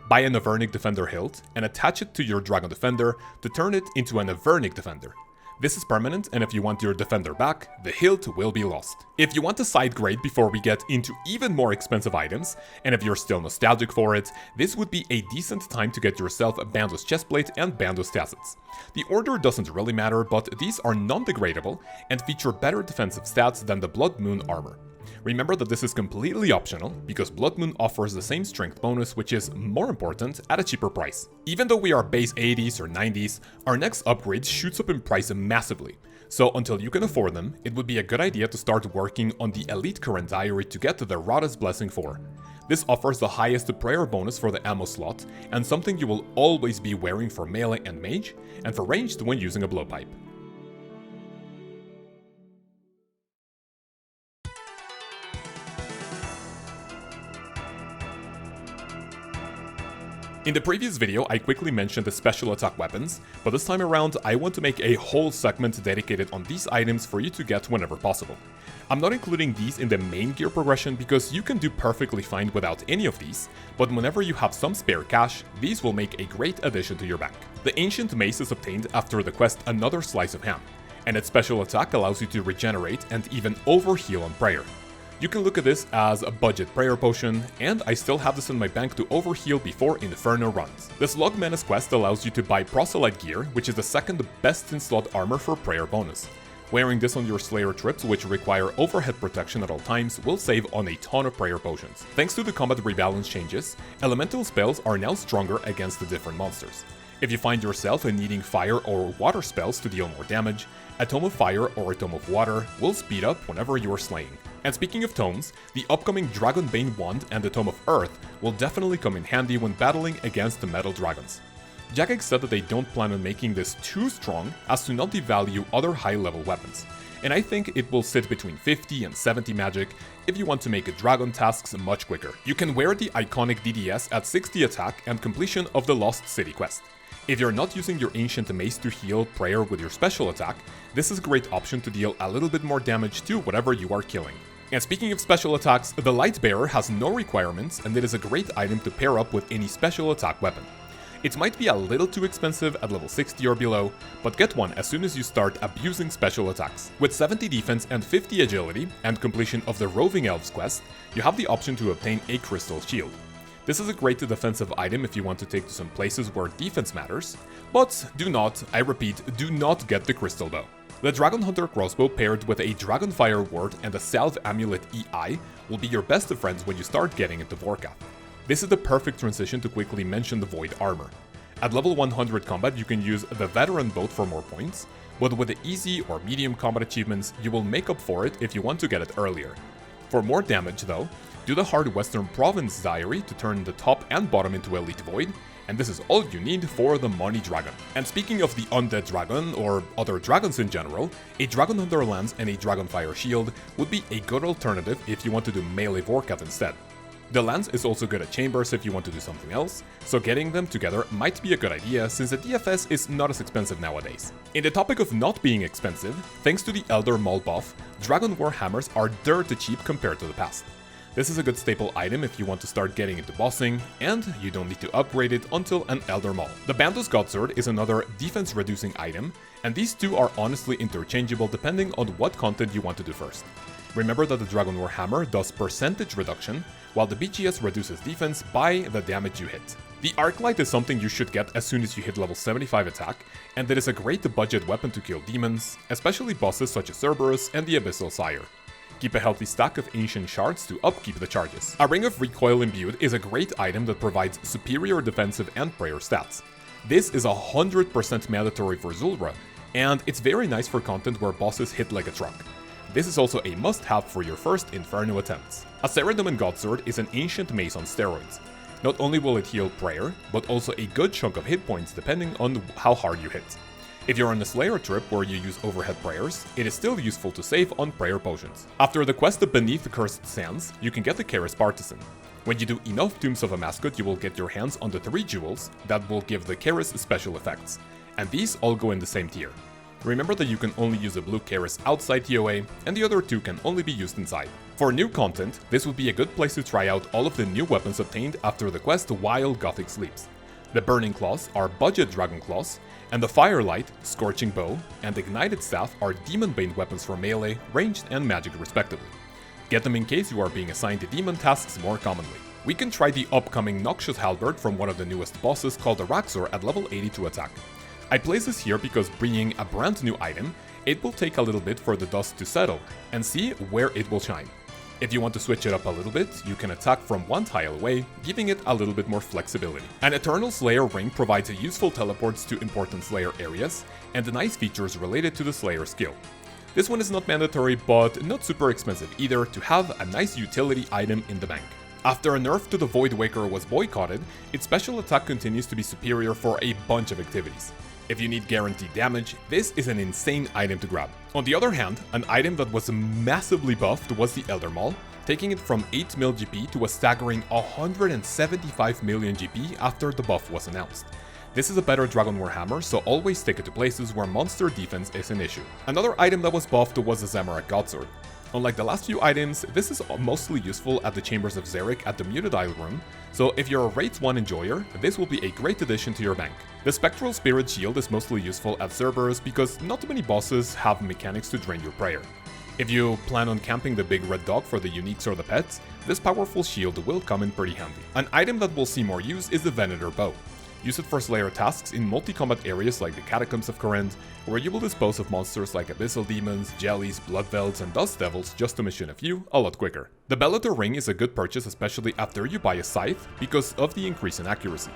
Buy an Avernic Defender hilt and attach it to your Dragon Defender to turn it into an Avernic Defender. This is permanent, and if you want your defender back, the hilt will be lost. If you want a side grade before we get into even more expensive items, and if you're still nostalgic for it, this would be a decent time to get yourself a Bandos chestplate and Bandos tassets. The order doesn't really matter, but these are non-degradable and feature better defensive stats than the Blood Moon armor. Remember that this is completely optional, because Blood Moon offers the same strength bonus, which is more important, at a cheaper price. Even though we are base 80s or 90s, our next upgrade shoots up in price massively, So until you can afford them, it would be a good idea to start working on the Elite Current Diary to get to the Rada's Blessing 4. This offers the highest prayer bonus for the ammo slot, and something you will always be wearing for melee and mage, and for ranged when using a blowpipe. In the previous video, I quickly mentioned the special attack weapons, but this time around I want to make a whole segment dedicated on these items for you to get whenever possible. I'm not including these in the main gear progression because you can do perfectly fine without any of these, but whenever you have some spare cash, these will make a great addition to your bank. The Ancient Mace is obtained after the quest Another Slice of Ham, and its special attack allows you to regenerate and even overheal on prayer. You can look at this as a budget prayer potion, and I still have this in my bank to overheal before Inferno runs. The Slug Menace quest allows you to buy Proselyte gear, which is the second best in slot armor for prayer bonus. Wearing this on your Slayer trips, which require overhead protection at all times, will save on a ton of prayer potions. Thanks to the combat rebalance changes, elemental spells are now stronger against the different monsters. If you find yourself needing fire or water spells to deal more damage, a Tome of Fire or a Tome of Water will speed up whenever you are slaying. And speaking of tomes, the upcoming Dragonbane Wand and the Tome of Earth will definitely come in handy when battling against the metal dragons. Jagex said that they don't plan on making this too strong as to not devalue other high-level weapons, and I think it will sit between 50 and 70 magic if you want to make dragon tasks much quicker. You can wear the iconic DDS at 60 attack and completion of the Lost City quest. If you're not using your Ancient Mace to heal prayer with your special attack, this is a great option to deal a little bit more damage to whatever you are killing. And speaking of special attacks, the Lightbearer has no requirements and it is a great item to pair up with any special attack weapon. It might be a little too expensive at level 60 or below, but get one as soon as you start abusing special attacks. With 70 defense and 50 agility, and completion of the Roving Elves quest, you have the option to obtain a Crystal Shield. This is a great defensive item if you want to take to some places where defense matters, but do not, I repeat, do not get the Crystal Bow. The Dragon Hunter crossbow paired with a Dragonfire ward and a Salve Amulet EI will be your best friends when you start getting into Vorka. This is the perfect transition to quickly mention the Void Armor. At level 100 combat you can use the Veteran Boat for more points, but with the easy or medium combat achievements you will make up for it if you want to get it earlier. For more damage though, do the Hard Western Province Diary to turn the top and bottom into Elite Void, and this is all you need for the Money Dragon. And speaking of the Undead Dragon, or other dragons in general, a Dragon Hunter Lance and a Dragonfire Shield would be a good alternative if you want to do melee Vorkath instead. The Lance is also good at chambers if you want to do something else, so getting them together might be a good idea since the DFS is not as expensive nowadays. In the topic of not being expensive, thanks to the Elder Maul buff, Dragon War hammers are dirt cheap compared to the past. This is a good staple item if you want to start getting into bossing, and you don't need to upgrade it until an Elder Maul. The Bandos Godsword is another defense reducing item, and these two are honestly interchangeable depending on what content you want to do first. Remember that the Dragon War Hammer does percentage reduction, while the BGS reduces defense by the damage you hit. The Arclight is something you should get as soon as you hit level 75 attack, and it is a great budget weapon to kill demons, especially bosses such as Cerberus and the Abyssal Sire. Keep a healthy stack of ancient shards to upkeep the charges. A Ring of Recoil Imbued is a great item that provides superior defensive and prayer stats. This is 100% mandatory for Zul'Ra, and it's very nice for content where bosses hit like a truck. This is also a must-have for your first Inferno attempts. A Ceredomin Godsword is an ancient mace on steroids. Not only will it heal prayer, but also a good chunk of hit points depending on how hard you hit. If you're on a Slayer trip where you use overhead prayers, it is still useful to save on prayer potions. After the quest of Beneath the Cursed Sands, you can get the Keris Partisan. When you do enough Tombs of a Mascot, you will get your hands on the 3 jewels that will give the Keris special effects, and these all go in the same tier. Remember that you can only use the blue Keris outside TOA, and the other 2 can only be used inside. For new content, this would be a good place to try out all of the new weapons obtained after the quest While Gothic Sleeps. The Burning Claws are budget Dragon Claws, and the Firelight, Scorching Bow, and Ignited Staff are Demonbane weapons for melee, ranged, and magic respectively. Get them in case you are being assigned to demon tasks more commonly. We can try the upcoming Noxious Halberd from one of the newest bosses called the Raxor at level 82 attack. I place this here because bringing a brand new item, it will take a little bit for the dust to settle, and see where it will shine. If you want to switch it up a little bit, you can attack from one tile away, giving it a little bit more flexibility. An Eternal Slayer ring provides a useful teleports to important Slayer areas, and nice features related to the Slayer skill. This one is not mandatory, but not super expensive either to have a nice utility item in the bank. After a nerf to the Void Waker was boycotted, its special attack continues to be superior for a bunch of activities. If you need guaranteed damage, this is an insane item to grab. On the other hand, an item that was massively buffed was the Elder Maul, taking it from 8 mil GP to a staggering 175 million GP after the buff was announced. This is a better Dragon Warhammer, so always stick it to places where monster defense is an issue. Another item that was buffed was the Zamorak Godsword. Unlike the last few items, this is mostly useful at the Chambers of Xeric at the Muted Isle room, so if you're a Raids 1 enjoyer, this will be a great addition to your bank. The Spectral Spirit Shield is mostly useful at Cerberus because not too many bosses have mechanics to drain your prayer. If you plan on camping the big red dog for the uniques or the pets, this powerful shield will come in pretty handy. An item that will see more use is the Venator Bow. Use it for Slayer tasks in multi-combat areas like the Catacombs of Korinth, where you will dispose of monsters like Abyssal Demons, Jellies, Bloodvelds, and Dust Devils, just to mention a few, a lot quicker. The Bellator Ring is a good purchase especially after you buy a Scythe, because of the increase in accuracy.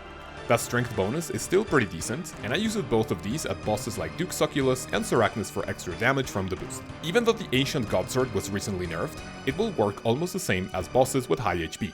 That strength bonus is still pretty decent, and I used both of these at bosses like Duke Succulus and Sarachnis for extra damage from the boost. Even though the Ancient Godsword was recently nerfed, it will work almost the same as bosses with high HP.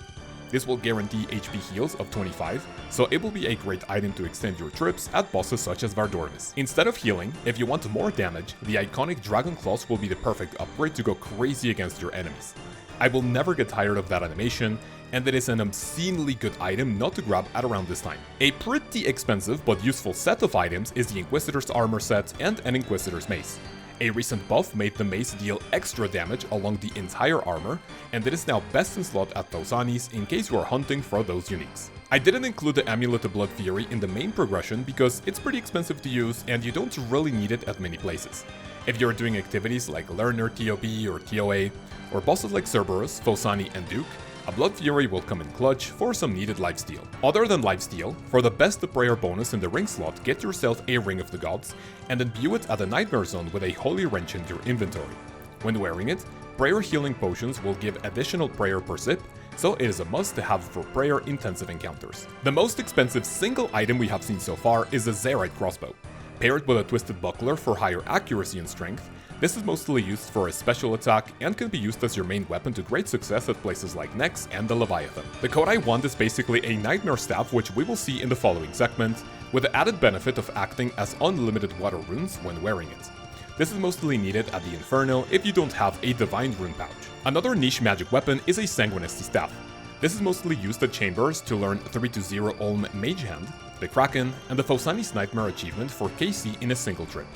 This will guarantee HP heals of 25, so it will be a great item to extend your trips at bosses such as Vardornis. Instead of healing, if you want more damage, the iconic Dragon Claws will be the perfect upgrade to go crazy against your enemies. I will never get tired of that animation, and it is an obscenely good item not to grab at around this time. A pretty expensive but useful set of items is the Inquisitor's Armor set and an Inquisitor's Mace. A recent buff made the mace deal extra damage along the entire armor, and it is now best in slot at Thosanis in case you are hunting for those uniques. I didn't include the Amulet of Blood Fury in the main progression because it's pretty expensive to use and you don't really need it at many places. If you're doing activities like Learner TOB or TOA, or bosses like Cerberus, Thosani, and Duke, a Blood Fury will come in clutch for some needed lifesteal. Other than lifesteal, for the best prayer bonus in the ring slot, get yourself a Ring of the Gods, and imbue it at the Nightmare Zone with a Holy Wrench in your inventory. When wearing it, prayer healing potions will give additional prayer per zip, so it is a must to have for prayer intensive encounters. The most expensive single item we have seen so far is the Zerite Crossbow. Paired with a Twisted Buckler for higher accuracy and strength, this is mostly used for a special attack and can be used as your main weapon to great success at places like Nex and the Leviathan. The Kodai Wand is basically a Nightmare Staff which we will see in the following segment, with the added benefit of acting as unlimited water runes when wearing it. This is mostly needed at the Inferno if you don't have a Divine Rune pouch. Another niche magic weapon is a Sanguinesti Staff. This is mostly used at Chambers to learn 3-0 Olm Mage Hand, the Kraken, and the Thosanis Nightmare achievement for KC in a single trip.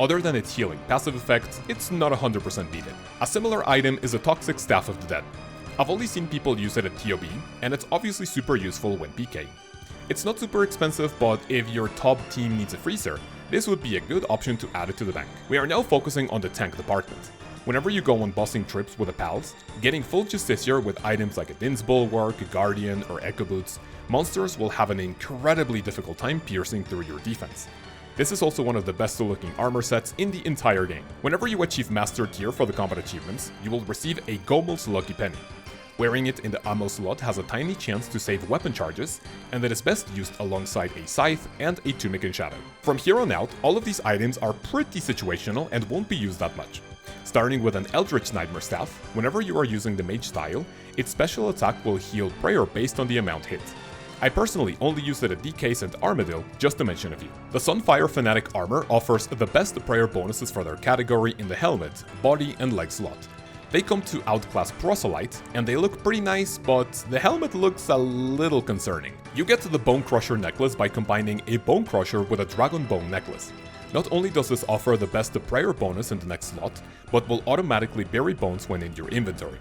Other than its healing passive effect, it's not 100% needed. A similar item is a Toxic Staff of the Dead. I've only seen people use it at TOB, and it's obviously super useful when PK. It's not super expensive, but if your top team needs a freezer, this would be a good option to add it to the bank. We are now focusing on the tank department. Whenever you go on bossing trips with the pals, getting full Justiciar with items like a Din's Bulwark, a Guardian, or Echo Boots, monsters will have an incredibly difficult time piercing through your defense. This is also one of the best looking armor sets in the entire game. Whenever you achieve Master Tier for the combat achievements, you will receive a Gomel's Lucky Penny. Wearing it in the ammo slot has a tiny chance to save weapon charges, and it is best used alongside a Scythe and a Tunic in Shadow. From here on out, all of these items are pretty situational and won't be used that much. Starting with an Eldritch Nightmare Staff, whenever you are using the Mage style, its special attack will heal prayer based on the amount hit. I personally only use it at DKs and Armadillo, just to mention a few. The Sunfire Fanatic armor offers the best prayer bonuses for their category in the helmet, body, and leg slot. They come to outclass Proselyte, and they look pretty nice, but the helmet looks a little concerning. You get the Bone Crusher necklace by combining a Bone Crusher with a Dragon Bone necklace. Not only does this offer the best prayer bonus in the next slot, but will automatically bury bones when in your inventory.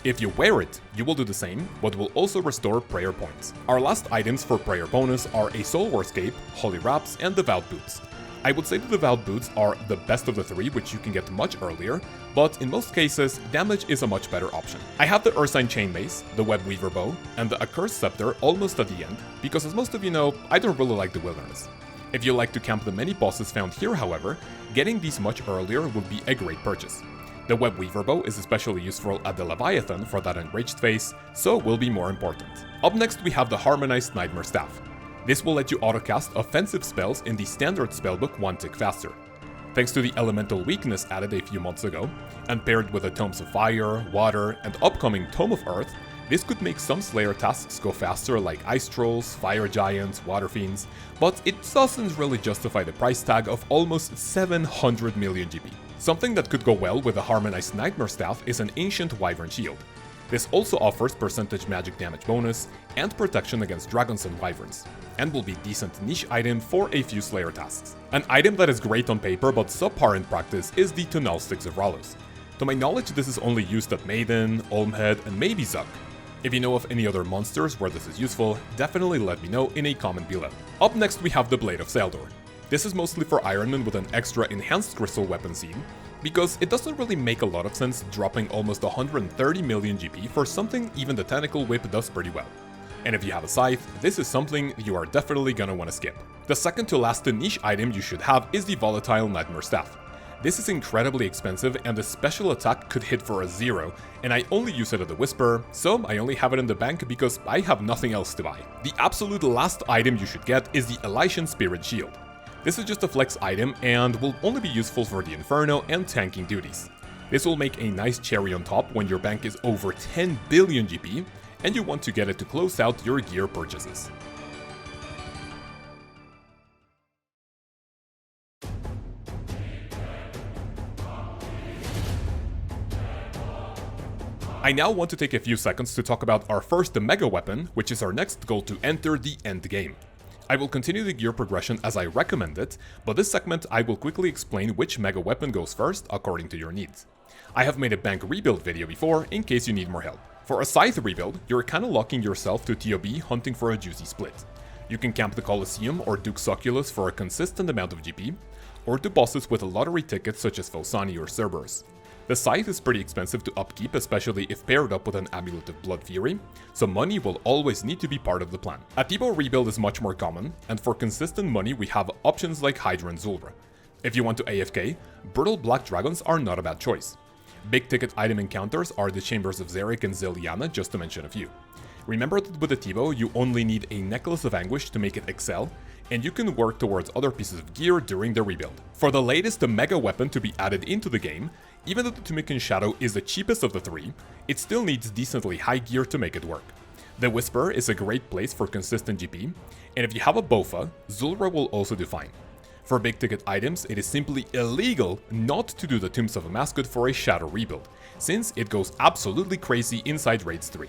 If you wear it, you will do the same, but will also restore prayer points. Our last items for prayer bonus are a Soul War Scape, Holy Wraps, and Devout Boots. I would say the Devout Boots are the best of the three, which you can get much earlier, but in most cases, damage is a much better option. I have the Ursine Chain Mace, the Web Weaver Bow, and the Accursed Scepter almost at the end, because as most of you know, I don't really like the Wilderness. If you like to camp the many bosses found here, however, getting these much earlier would be a great purchase. The Web Weaver bow is especially useful at the Leviathan for that enraged phase, so will be more important. Up next we have the Harmonized Nightmare Staff. This will let you autocast offensive spells in the standard spellbook one tick faster. Thanks to the elemental weakness added a few months ago, and paired with the Tomes of Fire, Water, and upcoming Tome of Earth, this could make some Slayer tasks go faster like Ice Trolls, Fire Giants, Water Fiends, but it doesn't really justify the price tag of almost 700 million GP. Something that could go well with the Harmonized Nightmare Staff is an Ancient Wyvern Shield. This also offers percentage magic damage bonus and protection against dragons and wyverns, and will be decent niche item for a few Slayer tasks. An item that is great on paper but subpar in practice is the Tonal Sticks of Ralos. To my knowledge, this is only used at Maiden, Olmhead, and maybe Zuck. If you know of any other monsters where this is useful, definitely let me know in a comment below. Up next we have the Blade of Saldor. This is mostly for Ironman with an extra enhanced crystal weapon scene, because it doesn't really make a lot of sense dropping almost 130 million GP for something even the Tentacle Whip does pretty well. And if you have a scythe, this is something you are definitely gonna wanna skip. The second to last niche item you should have is the Volatile Nightmare Staff. This is incredibly expensive and the special attack could hit for a 0, and I only use it at the Whisper, so I only have it in the bank because I have nothing else to buy. The absolute last item you should get is the Elysian Spirit Shield. This is just a flex item and will only be useful for the Inferno and tanking duties. This will make a nice cherry on top when your bank is over 10 billion GP and you want to get it to close out your gear purchases. I now want to take a few seconds to talk about our first mega weapon, which is our next goal to enter the end game. I will continue the gear progression as I recommend it, but this segment I will quickly explain which mega weapon goes first according to your needs. I have made a bank rebuild video before in case you need more help. For a scythe rebuild, you're kinda locking yourself to TOB hunting for a juicy split. You can camp the Colosseum or Dux Oculus for a consistent amount of GP, or do bosses with lottery tickets such as Phosani or Cerberus. The scythe is pretty expensive to upkeep, especially if paired up with an Amulet of Blood Fury, so money will always need to be part of the plan. A T-bow rebuild is much more common, and for consistent money we have options like Hydra and Zulrah. If you want to AFK, Brutal Black Dragons are not a bad choice. Big ticket item encounters are the Chambers of Xeric and Ziliana, just to mention a few. Remember that with the T-bow you only need a Necklace of Anguish to make it excel, and you can work towards other pieces of gear during the rebuild. For the latest mega weapon to be added into the game, even though the Tumican Shadow is the cheapest of the three, it still needs decently high gear to make it work. The Whisper is a great place for consistent GP, and if you have a Bofa, Zulrah will also do fine. For big ticket items, it is simply illegal not to do the Tombs of a Mascot for a Shadow rebuild, since it goes absolutely crazy inside Raids 3.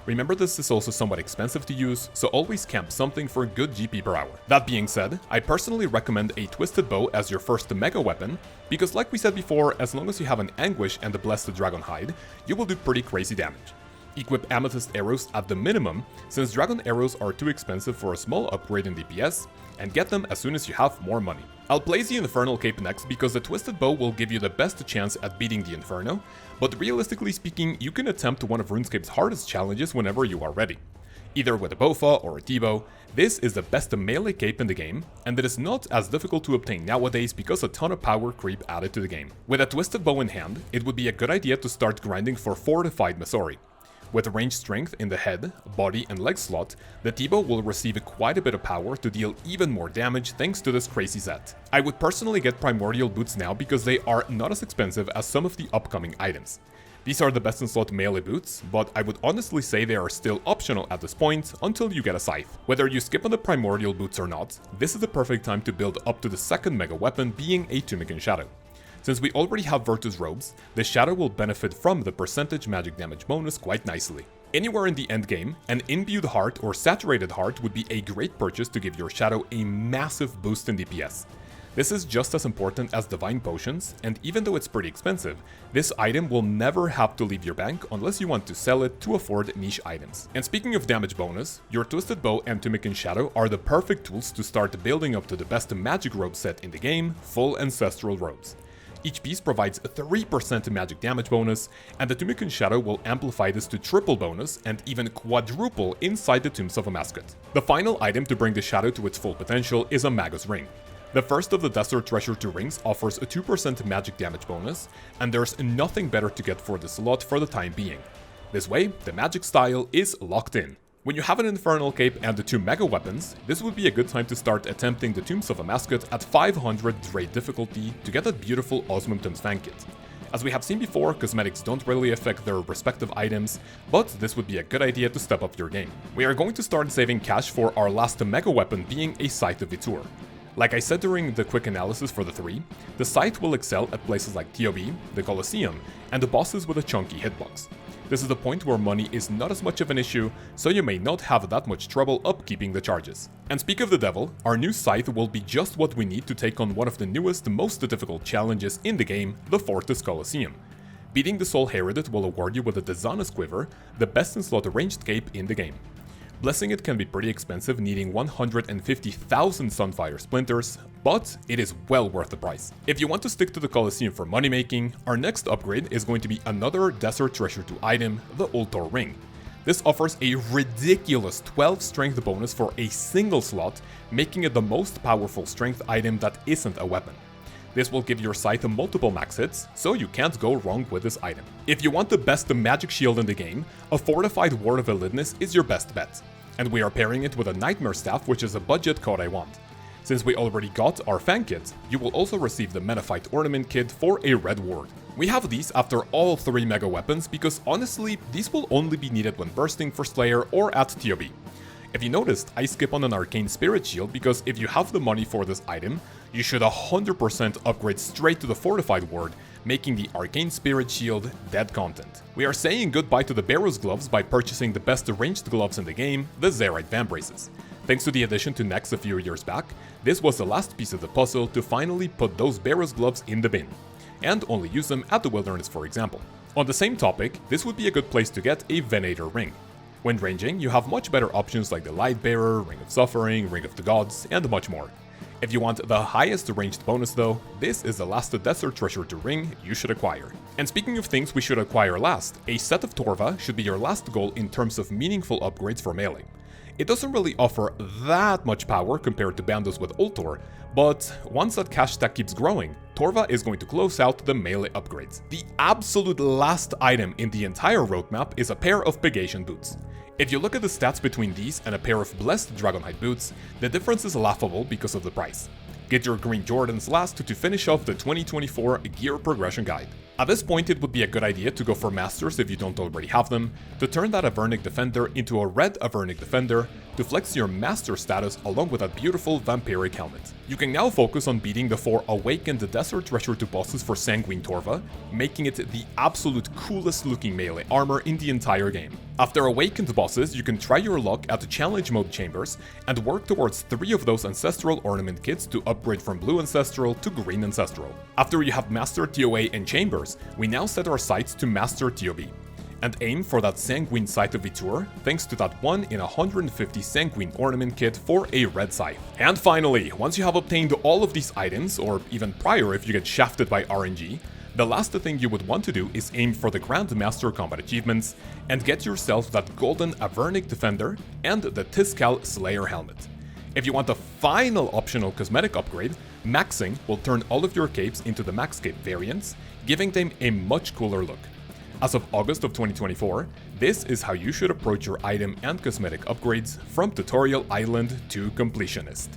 Remember, this is also somewhat expensive to use, so always camp something for good GP per hour. That being said, I personally recommend a Twisted Bow as your first mega weapon, because like we said before, as long as you have an Anguish and the Blessed Dragon Hide, you will do pretty crazy damage. Equip Amethyst Arrows at the minimum, since Dragon Arrows are too expensive for a small upgrade in DPS, and get them as soon as you have more money. I'll place the Infernal Cape next because the Twisted Bow will give you the best chance at beating the Inferno, but realistically speaking, you can attempt one of RuneScape's hardest challenges whenever you are ready. Either with a Bofa or a T-bow, this is the best melee cape in the game, and it is not as difficult to obtain nowadays because a ton of power creep added to the game. With a Twisted Bow in hand, it would be a good idea to start grinding for Fortified Masori. With range strength in the head, body, and leg slot, the T-bow will receive quite a bit of power to deal even more damage thanks to this crazy set. I would personally get Primordial Boots now because they are not as expensive as some of the upcoming items. These are the best in slot melee boots, but I would honestly say they are still optional at this point until you get a scythe. Whether you skip on the Primordial Boots or not, this is the perfect time to build up to the second mega weapon being a Tumican Shadow. Since we already have Virtus Robes, the Shadow will benefit from the percentage magic damage bonus quite nicely. Anywhere in the endgame, an Imbued Heart or Saturated Heart would be a great purchase to give your Shadow a massive boost in DPS. This is just as important as Divine Potions, and even though it's pretty expensive, this item will never have to leave your bank unless you want to sell it to afford niche items. And speaking of damage bonus, your Twisted Bow and Tumican Shadow are the perfect tools to start building up to the best magic robe set in the game, full Ancestral Robes. Each piece provides a 3% magic damage bonus, and the Tumican Shadow will amplify this to triple bonus and even quadruple inside the Tombs of a Mascot. The final item to bring the Shadow to its full potential is a Magus Ring. The first of the Desert Treasure 2 rings offers a 2% magic damage bonus, and there's nothing better to get for this slot for the time being. This way, the magic style is locked in. When you have an Infernal Cape and the 2 mega weapons, this would be a good time to start attempting the Tombs of a Mascot at 500 Dre difficulty to get that beautiful Osmumtum's Fan Kit. As we have seen before, cosmetics don't really affect their respective items, but this would be a good idea to step up your game. We are going to start saving cash for our last mega weapon being a Scythe of Vitur. Like I said during the quick analysis for the 3, the Scythe will excel at places like TOB, the Colosseum, and the bosses with a chunky hitbox. This is the point where money is not as much of an issue, so you may not have that much trouble upkeeping the charges. And speak of the devil, our new Scythe will be just what we need to take on one of the newest, most difficult challenges in the game, the Fortis Colosseum. Beating the Soul Heredit will award you with a Dishonest Quiver, the best in slot ranged cape in the game. Blessing it can be pretty expensive, needing 150,000 Sunfire Splinters, but it is well worth the price. If you want to stick to the Colosseum for money making, our next upgrade is going to be another Desert Treasure 2 item, the Ultor Ring. This offers a ridiculous 12 strength bonus for a single slot, making it the most powerful strength item that isn't a weapon. This will give your Scythe multiple max hits, so you can't go wrong with this item. If you want the best magic shield in the game, a Fortified Ward of Elidness is your best bet. And we are pairing it with a Nightmare Staff, which is a budget card I want. Since we already got our Fan Kit, you will also receive the Menophyte Ornament Kit for a red ward. We have these after all 3 mega weapons because honestly, these will only be needed when bursting for Slayer or at TOB. If you noticed, I skip on an Arcane Spirit Shield because if you have the money for this item, you should 100% upgrade straight to the Fortified Ward, making the Arcane Spirit Shield dead content. We are saying goodbye to the Barrow's Gloves by purchasing the best ranged gloves in the game, the Zerite Vambraces. Thanks to the addition to Nex a few years back, this was the last piece of the puzzle to finally put those Barrow's Gloves in the bin, and only use them at the Wilderness for example. On the same topic, this would be a good place to get a Venator Ring. When ranging, you have much better options like the Lightbearer, Ring of Suffering, Ring of the Gods, and much more. If you want the highest ranged bonus though, this is the last Desert Treasure 2 ring you should acquire. And speaking of things we should acquire last, a set of Torva should be your last goal in terms of meaningful upgrades for melee. It doesn't really offer that much power compared to Bandos with Ultor, but once that cash stack keeps growing, Torva is going to close out the melee upgrades. The absolute last item in the entire roadmap is a pair of Pegasian boots. If you look at the stats between these and a pair of Blessed Dragonhide boots, the difference is laughable because of the price. Get your green Jordans last to finish off the 2024 gear progression guide. At this point it would be a good idea to go for Masters if you don't already have them, to turn that Avernic Defender into a red Avernic Defender, to flex your Master status along with a beautiful Vampiric Helmet. You can now focus on beating the 4 Awakened Desert Treasure 2 bosses for Sanguine Torva, making it the absolute coolest looking melee armor in the entire game. After Awakened bosses, you can try your luck at the Challenge Mode chambers and work towards 3 of those Ancestral Ornament kits to upgrade from Blue Ancestral to Green Ancestral. After you have mastered TOA and Chambers, we now set our sights to master TOB, and aim for that Sanguine Scythe of Vitur, thanks to that 1 in 150 Sanguine Ornament kit for a red scythe. And finally, once you have obtained all of these items, or even prior if you get shafted by RNG, the last thing you would want to do is aim for the Grandmaster Combat Achievements and get yourself that golden Avernic Defender and the Tiskal Slayer Helmet. If you want a final optional cosmetic upgrade, maxing will turn all of your capes into the Max Cape variants, giving them a much cooler look. As of August of 2024, this is how you should approach your item and cosmetic upgrades from Tutorial Island to Completionist.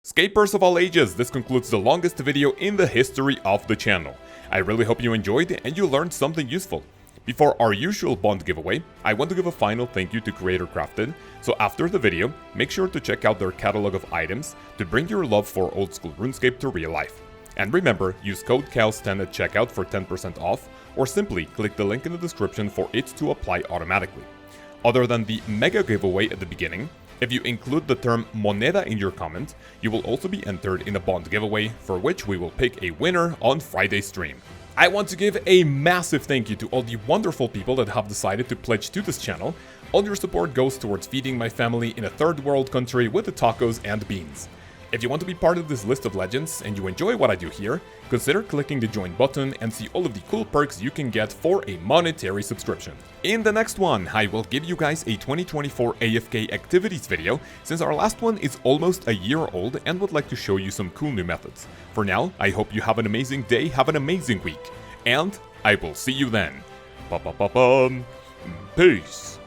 Scapers of all ages, this concludes the longest video in the history of the channel. I really hope you enjoyed and you learned something useful. Before our usual bond giveaway, I want to give a final thank you to Creator Crafted, so after the video, make sure to check out their catalog of items to bring your love for old school RuneScape to real life. And remember, use code CALS10 at checkout for 10% off, or simply click the link in the description for it to apply automatically. Other than the mega giveaway at the beginning, if you include the term moneda in your comment, you will also be entered in a bond giveaway, for which we will pick a winner on Friday's stream. I want to give a massive thank you to all the wonderful people that have decided to pledge to this channel. All your support goes towards feeding my family in a third world country with the tacos and beans. If you want to be part of this list of legends and you enjoy what I do here, consider clicking the join button and see all of the cool perks you can get for a monetary subscription. In the next one, I will give you guys a 2024 AFK activities video, since our last one is almost a year old and would like to show you some cool new methods. For now, I hope you have an amazing day, have an amazing week, and I will see you then. Peace.